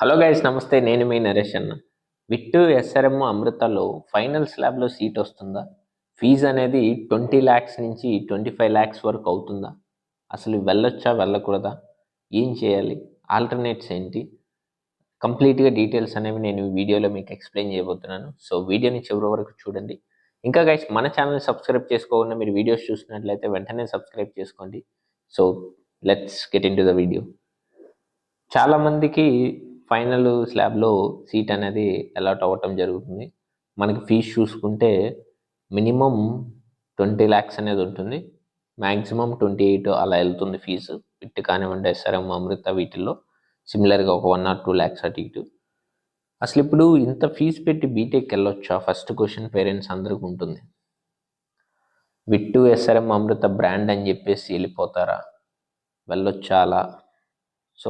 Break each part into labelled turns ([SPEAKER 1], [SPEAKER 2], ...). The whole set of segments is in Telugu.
[SPEAKER 1] హలో గైస్, నమస్తే. నేను మీ నరేష్ అన్న. విట్టు ఎస్ఆర్ఎం అమృతలో ఫైనల్ స్లాబ్లో సీట్ వస్తుందా? ఫీజు అనేది 20 lakhs నుంచి 25 lakhs వరకు అవుతుందా? అసలు వెళ్ళొచ్చా, వెళ్ళకూడదా? ఏం చేయాలి? ఆల్టర్నేట్స్ ఏంటి? కంప్లీట్గా డీటెయిల్స్ అనేవి నేను ఈ వీడియోలో మీకు ఎక్స్ప్లెయిన్ చేయబోతున్నాను. సో వీడియోని చివరి వరకు చూడండి. ఇంకా గైస్, మన ఛానల్ సబ్స్క్రైబ్ చేసుకోకుండా మీరు వీడియోస్ చూసినట్లయితే వెంటనే సబ్స్క్రైబ్ చేసుకోండి. So let's get in to the video. చాలామందికి ఫైనల్ స్లాబ్లో సీట్ అనేది అలాట్ అవ్వటం జరుగుతుంది. మనకి ఫీజు చూసుకుంటే మినిమం 20 lakhs అనేది ఉంటుంది. మ్యాక్సిమం 28 అలా వెళ్తుంది ఫీజు. విట్ కానివ్వండి, ఎస్ఆర్ఎం, అమృత వీటిల్లో సిమిలర్గా ఒక 1 or 2 lakhs అటు ఇటు. అసలు ఇప్పుడు ఇంత ఫీజు పెట్టి బీటెక్ వెళ్ళొచ్చా? ఫస్ట్ క్వశ్చన్ పేరెంట్స్ అందరికి ఉంటుంది. విట్టు, ఎస్ఆర్ఎం, అమృత బ్రాండ్ అని చెప్పేసి వెళ్ళిపోతారా? వెళ్ళొచ్చా అలా? సో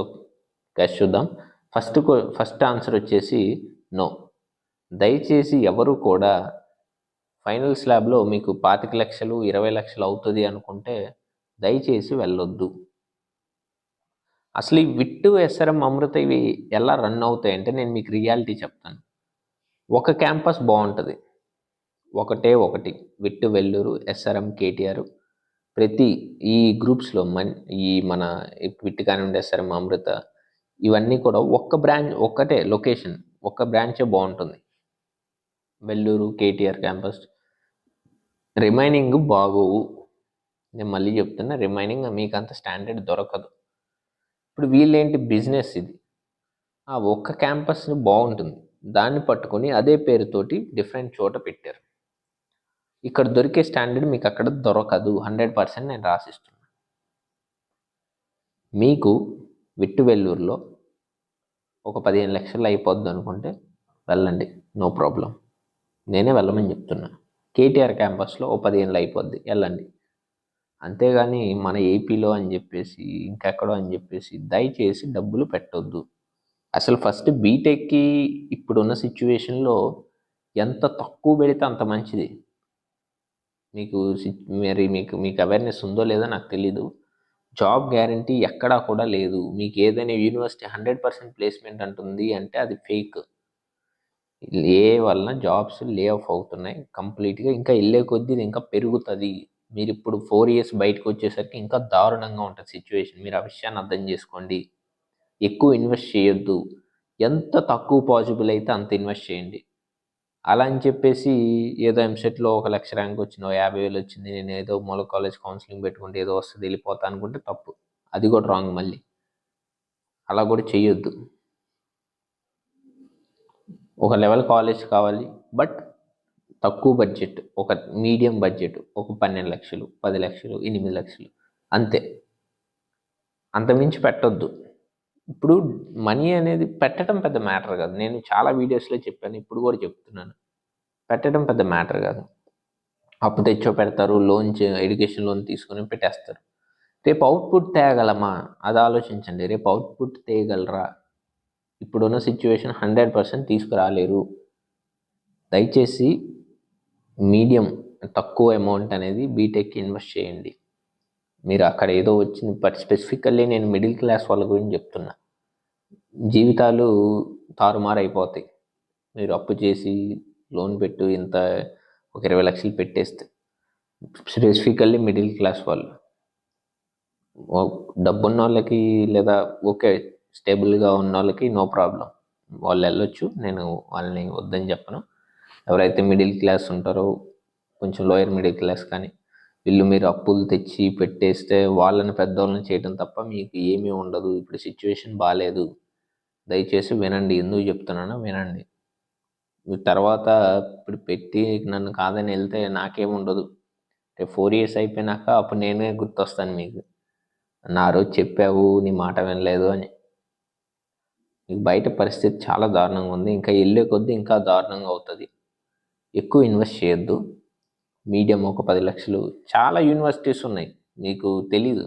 [SPEAKER 1] గైస్ చూద్దాం. ఫస్ట్ ఆన్సర్ వచ్చేసి నో. దయచేసి ఎవరు కూడా ఫైనల్ స్లాబ్లో మీకు 25 లక్షలు 20 లక్షలు అవుతుంది అనుకుంటే దయచేసి వెళ్ళొద్దు. అసలు ఈ విట్టు, ఎస్ఆర్ఎం, అమృత ఇవి ఎలా రన్ అవుతాయి అంటే నేను మీకు రియాలిటీ చెప్తాను. ఒక క్యాంపస్ బాగుంటుంది, ఒకటి విట్టు వెల్లూరు, ఎస్ఆర్ఎం కేటీఆర్. ప్రతి ఈ గ్రూప్స్లో మన విట్టు కానివ్వండి, ఎస్ఆర్ఎం, అమృత ఇవన్నీ కూడా ఒక్క బ్రాంచ్, ఒక్కటే లొకేషన్, ఒక్క బ్రాంచే బాగుంటుంది, వెల్లూరు కేటీఆర్ క్యాంపస్. రిమైనింగ్ బాగోవు. నేను మళ్ళీ చెప్తున్నా, రిమైనింగ్ మీకు అంత స్టాండర్డ్ దొరకదు. ఇప్పుడు వీళ్ళేంటి, బిజినెస్ ఇది. ఆ ఒక్క క్యాంపస్ బాగుంటుంది, దాన్ని పట్టుకొని అదే పేరుతోటి డిఫరెంట్ చోట పెట్టారు. ఇక్కడ దొరికే స్టాండర్డ్ మీకు అక్కడ దొరకదు. 100% నేను రాసిస్తున్నాను. మీకు విట్టు వెల్లూరులో ఒక 15 లక్షలు అయిపోద్ది అనుకుంటే వెళ్ళండి, నో ప్రాబ్లం. నేనే వెళ్ళమని చెప్తున్నా. కేటీఆర్ క్యాంపస్లో ఓ 15 అయిపోద్ది, వెళ్ళండి. అంతేగాని మన ఏపీలో అని చెప్పేసి ఇంకెక్కడో అని చెప్పేసి దయచేసి డబ్బులు పెట్టొద్దు. అసలు ఫస్ట్ బీటెక్కి ఇప్పుడున్న సిచ్యువేషన్లో ఎంత తక్కువ పెడితే అంత మంచిది. మీకు అవేర్నెస్ ఉందో లేదో నాకు తెలీదు. జాబ్ గ్యారంటీ ఎక్కడా కూడా లేదు. మీకు ఏదైనా యూనివర్సిటీ 100% ప్లేస్మెంట్ అంటుంది అంటే అది ఫేక్. ఏ వలన జాబ్స్ లే ఆఫ్ అవుతున్నాయి కంప్లీట్గా. ఇంకా వెళ్ళే కొద్దీ ఇది ఇంకా పెరుగుతుంది. మీరు ఇప్పుడు 4 years బయటకు వచ్చేసరికి ఇంకా దారుణంగా ఉంటుంది సిచ్యువేషన్. మీరు ఆ విషయాన్ని అర్థం చేసుకోండి. ఎక్కువ ఇన్వెస్ట్ చేయొద్దు. ఎంత తక్కువ పాసిబుల్ అయితే అంత ఇన్వెస్ట్ చేయండి. అలా అని చెప్పేసి ఏదో ఎంసెట్లో 1 లక్ష ర్యాంక్ వచ్చింది, 50,000 వచ్చింది, నేను ఏదో మూల కాలేజ్ కౌన్సిలింగ్ పెట్టుకుంటే ఏదో వస్తుంది వెళ్ళిపోతా అనుకుంటే తప్పు. అది కూడా రాంగ్. మళ్ళీ అలా కూడా చేయొద్దు. ఒక లెవెల్ కాలేజ్ కావాలి, బట్ తక్కువ బడ్జెట్, ఒక మీడియం బడ్జెట్, ఒక 12 లక్షలు, 10 లక్షలు, 8 లక్షలు అంతే. అంతమించి పెట్టొద్దు. ఇప్పుడు మనీ అనేది పెట్టడం పెద్ద మ్యాటర్ కాదు. నేను చాలా వీడియోస్లో చెప్పాను, ఇప్పుడు కూడా చెప్తున్నాను. పెట్టడం పెద్ద మ్యాటర్ కాదు. అప్పు తెచ్చో పెడతారు, ఎడ్యుకేషన్ లోన్ తీసుకొని పెట్టేస్తారు. రేపు అవుట్పుట్ తేగలమా అది ఆలోచించండి. రేపు అవుట్పుట్ తేయగలరా? ఇప్పుడున్న సిచ్యువేషన్ 100% తీసుకురాలేరు. దయచేసి మీడియం, తక్కువ అమౌంట్ అనేది బీటెక్కి ఇన్వెస్ట్ చేయండి. మీరు అక్కడ ఏదో వచ్చింది, బట్ స్పెసిఫికల్లీ నేను మిడిల్ క్లాస్ వాళ్ళ గురించి చెప్తున్నా. జీవితాలు తారుమారు అయిపోతాయి. మీరు అప్పు చేసి లోన్ పెట్టు ఇంత ఒక 20 లక్షలు పెట్టేస్తే. స్పెసిఫికల్లీ మిడిల్ క్లాస్ వాళ్ళు, డబ్బున్న వాళ్ళకి లేదా ఓకే స్టేబుల్గా ఉన్న వాళ్ళకి నో ప్రాబ్లం, వాళ్ళు వెళ్ళొచ్చు. నేను వాళ్ళని వద్దని చెప్పను. ఎవరైతే మిడిల్ క్లాస్ ఉంటారో, కొంచెం లోయర్ మిడిల్ క్లాస్ కానీ వీళ్ళు మీరు అప్పులు తెచ్చి పెట్టేస్తే వాళ్ళని పెద్దవాళ్ళని చేయడం తప్ప మీకు ఏమీ ఉండదు. ఇప్పుడు సిచ్యువేషన్ బాగాలేదు. దయచేసి వినండి, ఎందుకు చెప్తున్నానో వినండి. తర్వాత ఇప్పుడు పెట్టి నన్ను కాదని వెళ్తే నాకేముండదు. 4 years అయిపోయినాక అప్పుడు నేనే గుర్తొస్తాను మీకు, నా రోజు చెప్పావు నీ మాట వినలేదు అని. మీకు బయట పరిస్థితి చాలా దారుణంగా ఉంది. ఇంకా వెళ్ళే కొద్దీ ఇంకా దారుణంగా అవుతుంది. ఎక్కువ ఇన్వెస్ట్ చేయొద్దు. మీడియం ఒక 10 లక్షలు. చాలా యూనివర్సిటీస్ ఉన్నాయి, మీకు తెలీదు.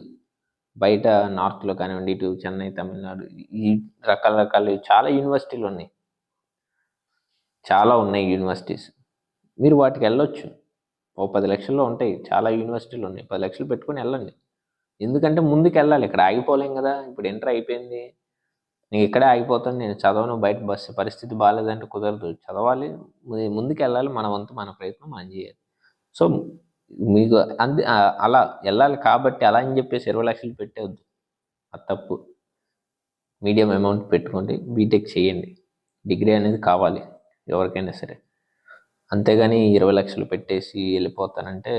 [SPEAKER 1] బయట నార్త్లో కానివ్వండి, ఇటు చెన్నై, తమిళనాడు, ఈ రకరకాల చాలా యూనివర్సిటీలు ఉన్నాయి. చాలా ఉన్నాయి యూనివర్సిటీస్. మీరు వాటికి వెళ్ళొచ్చు. ఓ 10 లక్షల్లో ఉంటాయి, చాలా యూనివర్సిటీలు ఉన్నాయి. 10 లక్షలు పెట్టుకొని వెళ్ళండి. ఎందుకంటే ముందుకు వెళ్ళాలి, ఇక్కడ ఆగిపోలేం కదా. ఇప్పుడు ఎంటర్ అయిపోయింది, నేను ఇక్కడే ఆగిపోతాను, నేను చదవను, బయట పరిస్థితి బాగాలేదంటే కుదరదు. చదవాలి, ముందుకు వెళ్ళాలి, మన వంతు మన ప్రయత్నం మనం చేయాలి. సో మీకు అలా వెళ్ళాలి కాబట్టి అలా అని చెప్పేసి 20 లక్షలు పెట్టేవద్దు, అది తప్పు. మీడియం అమౌంట్ పెట్టుకోండి, బీటెక్ చేయండి, డిగ్రీ అనేది కావాలి ఎవరికైనా సరే. అంతేగాని 20 లక్షలు పెట్టేసి వెళ్ళిపోతానంటే,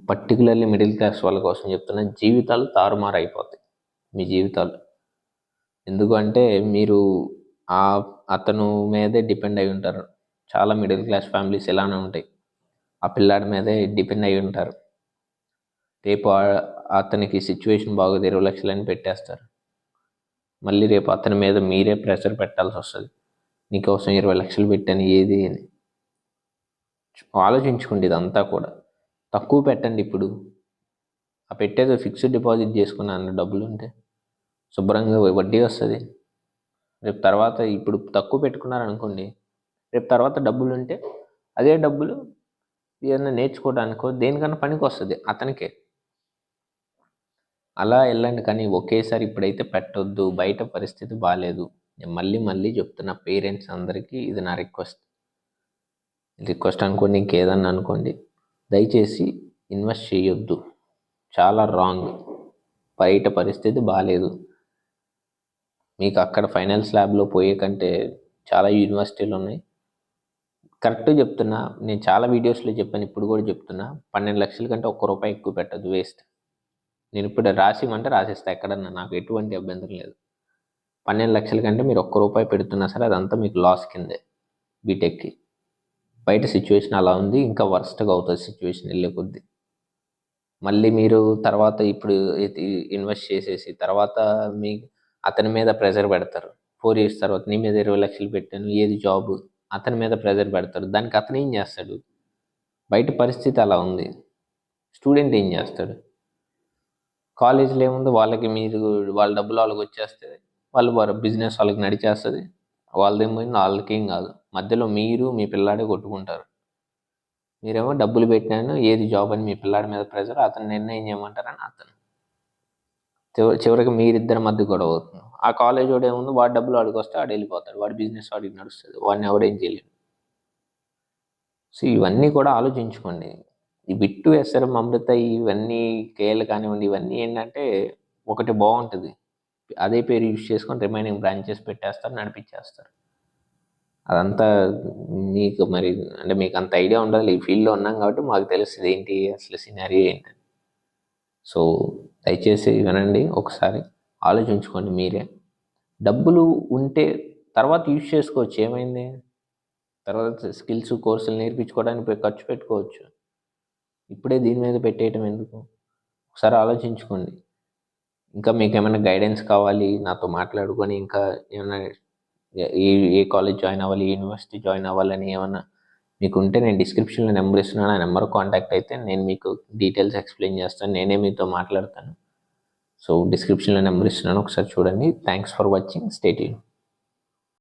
[SPEAKER 1] పర్టికులర్లీ మిడిల్ క్లాస్ వాళ్ళ కోసం చెప్తున్నా, జీవితాలు తారుమారు అయిపోతాయి మీ జీవితాలు. ఎందుకంటే మీరు అతను మీదే డిపెండ్ అయి ఉంటారు. చాలా మిడిల్ క్లాస్ ఫ్యామిలీస్ ఇలానే ఉంటాయి, ఆ పిల్లాడి మీదే డిపెండ్ అయి ఉంటారు. రేపు అతనికి సిచ్యువేషన్ బాగోదు, 20 లక్షలని పెట్టేస్తారు. మళ్ళీ రేపు అతని మీద మీరే ప్రెషర్ పెట్టాల్సి వస్తుంది, నీకోసం 20 లక్షలు పెట్టాను ఏది అని. ఆలోచించుకోండి, ఇదంతా కూడా తక్కువ పెట్టండి. ఇప్పుడు ఆ పెట్టేది ఫిక్స్డ్ డిపాజిట్ చేసుకున్నాను, డబ్బులు ఉంటే శుభ్రంగా వడ్డీ వస్తుంది. రేపు తర్వాత ఇప్పుడు తక్కువ పెట్టుకున్నారనుకోండి, రేపు తర్వాత డబ్బులు ఉంటే అదే డబ్బులు ఏదైనా నేర్చుకోవడానికో దేనికన్నా పనికి వస్తుంది అతనికే. అలా వెళ్ళండి, కానీ ఒకేసారి ఇప్పుడైతే పెట్టొద్దు, బయట పరిస్థితి బాగాలేదు. నేను మళ్ళీ మళ్ళీ చెప్తున్నా, పేరెంట్స్ అందరికీ ఇది నా రిక్వెస్ట్ అనుకోండి, ఇంకేదన్నా అనుకోండి, దయచేసి ఇన్వెస్ట్ చేయొద్దు, చాలా రాంగ్. బయట పరిస్థితి బాగాలేదు, మీకు అక్కడ ఫైనల్స్ ల్యాబ్లో పోయే కంటే చాలా యూనివర్సిటీలు ఉన్నాయి. కరెక్ట్ చెప్తున్నా, నేను చాలా వీడియోస్లో చెప్పాను, ఇప్పుడు కూడా చెప్తున్నా, 12 లక్షల కంటే ₹1 ఎక్కువ పెట్టద్దు, వేస్ట్. నేను ఇప్పుడు రాసిమంటే రాసిస్తా ఎక్కడన్నా, నాకు ఎటువంటి అభ్యంతరం లేదు. 12 లక్షల కంటే మీరు ₹1 పెడుతున్నా సరే అదంతా మీకు లాస్ కిందే బీటెక్కి. బయట సిచ్యువేషన్ అలా ఉంది, ఇంకా వర్స్ట్గా అవుతుంది సిచ్యువేషన్ వెళ్ళే కొద్దీ. మళ్ళీ మీరు తర్వాత ఇప్పుడు ఇన్వెస్ట్ చేసేసి తర్వాత అతని మీద ప్రెజర్ పెడతారు. 4 years తర్వాత నీ మీద 20 లక్షలు పెట్టాను, ఏది జాబు, అతని మీద ప్రెజర్ పెడతారు. దానికి అతను ఏం చేస్తాడు? బయట పరిస్థితి అలా ఉంది, స్టూడెంట్ ఏం చేస్తాడు? కాలేజీలో ఏముంది, వాళ్ళ డబ్బులు వాళ్ళకి వచ్చేస్తుంది, వాళ్ళ బిజినెస్ వాళ్ళకి నడిచేస్తుంది, వాళ్ళదేం పోయింది వాళ్ళకేం కాదు. మధ్యలో మీరు మీ పిల్లాడే కొట్టుకుంటారు. మీరేమో డబ్బులు పెట్టినాను ఏది జాబ్ అని మీ పిల్లాడి మీద ప్రెజర్, అతను నిర్ణయం చేయమంటారని అతను. చివరికి మీరిద్దరి మధ్య గొడవ అవుతుంది. ఆ కాలేజ్ వాడు ఏముంది, వాడి డబ్బులు వాడికి వస్తే వాడు వెళ్ళిపోతాడు, వాడి బిజినెస్ వాడికి నడుస్తుంది, వాడిని ఎవడేం చేయలేడు. సో ఇవన్నీ కూడా ఆలోచించుకోండి. ఈ బిట్టు, ఎస్ఆర్ఎం, అమృత, ఇవన్నీ కేఎల్ కానివ్వండి, ఇవన్నీ ఏంటంటే ఒకటి బాగుంటుంది, అదే పేరు యూజ్ చేసుకొని రిమైనింగ్ బ్రాంచెస్ పెట్టేస్తారు, నడిపించేస్తారు. అదంతా మీకు మరి అంటే మీకు అంత ఐడియా ఉండదు, ఈ ఫీల్డ్లో ఉన్నాం కాబట్టి మాకు తెలుస్తుంది ఏంటి అసలు సినారియో ఏంటని. సో దయచేసి వినండి, ఒకసారి ఆలోచించుకోండి మీరే. డబ్బులు ఉంటే తర్వాత యూజ్ చేసుకోవచ్చు, ఏమైంది, తర్వాత స్కిల్స్ కోర్సులు నేర్పించుకోవడానికి ఖర్చు పెట్టుకోవచ్చు. ఇప్పుడే దీని మీద పెట్టేయటం ఎందుకు? ఒకసారి ఆలోచించుకోండి. ఇంకా మీకు ఏమైనా గైడెన్స్ కావాలి నాతో మాట్లాడుకొని, ఇంకా ఏమైనా ఏ కాలేజ్ జాయిన్ అవ్వాలి, యూనివర్సిటీ జాయిన్ అవ్వాలని ఏమన్నా మీకు ఉంటే నేను డిస్క్రిప్షన్లో నెంబర్ ఇస్తున్నాను, ఆ నెంబర్ కాంటాక్ట్ అయితే నేను మీకు డీటెయిల్స్ ఎక్స్ప్లెయిన్ చేస్తాను, నేనే మీతో మాట్లాడతాను. సో డిస్క్రిప్షన్లో నెంబర్ ఇస్తున్నాను, ఒకసారి చూడండి. Thanks for watching, stay tuned.